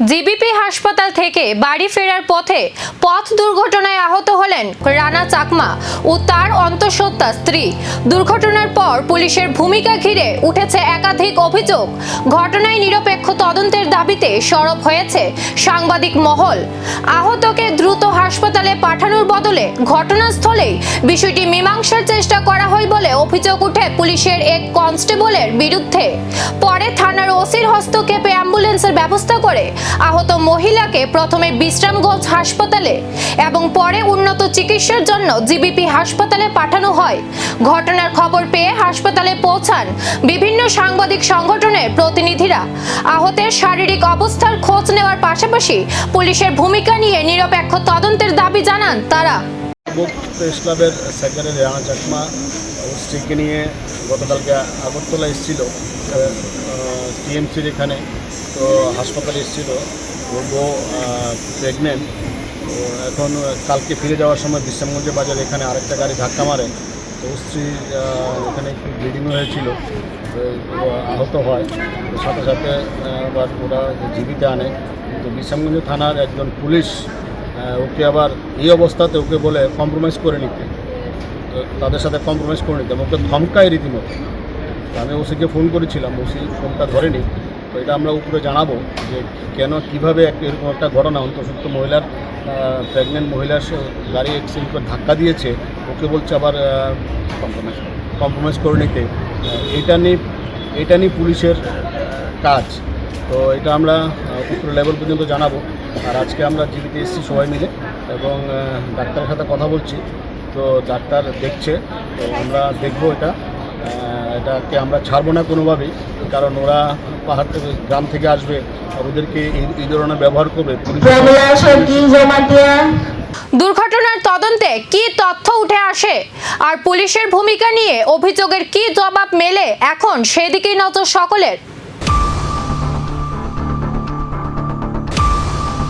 GBP হাসপাতাল থেকে বাড়ি ফেরার পথে পথ দুর্ঘটনায় আহত হলেন রানা চাকমা ও তার অন্তঃসত্ত্বা স্ত্রী। দুর্ঘটনার পর পুলিশের ভূমিকা ঘিরে উঠেছে একাধিক অভিযোগ। ঘটনায় নিরপেক্ষ তদন্তের দাবিতে সরব হয়েছে সাংবাদিক মহল। আহতকে দ্রুত হাসপাতালে পাঠানোর বদলে ঘটনাস্থলেই বিষয়টি মীমাংসার চেষ্টা করা হয় বলে অভিযোগ উঠে পুলিশের এক কনস্টেবলের বিরুদ্ধে। পরে থানার ওসির হস্তক্ষেপে অ্যাম্বুলেন্সের ব্যবস্থা করে আহত মহিলাকে প্রথমে বিশ্রামগঞ্জ হাসপাতালে এবং পরে উন্নত চিকিৎসার জন্য জিবিপি হাসপাতালে পাঠানো হয়। ঘটনার খবর পেয়ে হাসপাতালে পৌঁছান বিভিন্ন সাংবাদিক সংগঠনের প্রতিনিধিরা। আহতের শারীরিক অবস্থার খোঁজ নেওয়ার পাশাপাশি পুলিশের ভূমিকা নিয়ে নিরপেক্ষ তদন্তের দাবি জানান তারা। প্রেস ক্লাবের সেক্রেটারি রানা চাকমা ওর স্ত্রীকে নিয়ে গতকালকে আগরতলা এসেছিল টিএমসির এখানে, তো হাসপাতালে এসেছিল। ওর বউ প্রেগনেন্ট, তো এখন কালকে ফিরে যাওয়ার সময় বিশ্রামগঞ্জের বাজারে এখানে আরেকটা গাড়ি ধাক্কা মারে, তো ওর স্ত্রী এখানে একটু ব্লিডিং হয়েছিল, আহত হয়। তো সাথে সাথে আবার ওরা জীবিতে আনে। তো বিশ্রামগঞ্জ থানার একজন পুলিশ ওকে আবার এই অবস্থাতে ওকে বলে কম্প্রোমাইজ করে নিতে, তো তাদের সাথে কম্প্রোমাইজ করে নিতে ওকে ধমকায় রীতিমতো। আমি ওসিকে ফোন করেছিলাম, ওসি ফোনটা ধরেনি। তো এটা আমরা উপরে জানাবো যে কেন কীভাবে এরকম একটা ঘটনা, অন্তঃসত্ত্বা মহিলার প্রেগনেন্ট মহিলার গাড়ি অ্যাক্সিডেন্ট করে ধাক্কা দিয়েছে, ওকে বলছে আবার কম্প্রোমাইজ করে নিতে। এটা নিয়ে পুলিশের কাজ। তো এটা আমরা উপরে লেভেল পর্যন্ত জানাবো। আর আজকে আমরা জিবিতে এসেছি সবাই মিলে এবং ডাক্তারের সাথে কথা বলছি। তো ডাক্তার দেখছে, তো আমরা দেখবো এটাকে আমরা ছাড়বো না কোনোভাবেই, কারণ ওরা পাহাড় থেকে গ্রাম থেকে আসবে আর ওদেরকে এই ধরনের ব্যবহার করবে। দুর্ঘটনার তদন্তে কি তথ্য উঠে আসে আর পুলিশের ভূমিকা নিয়ে অভিযোগের কি জবাব মেলে, এখন সেদিকেই নজর সকলের।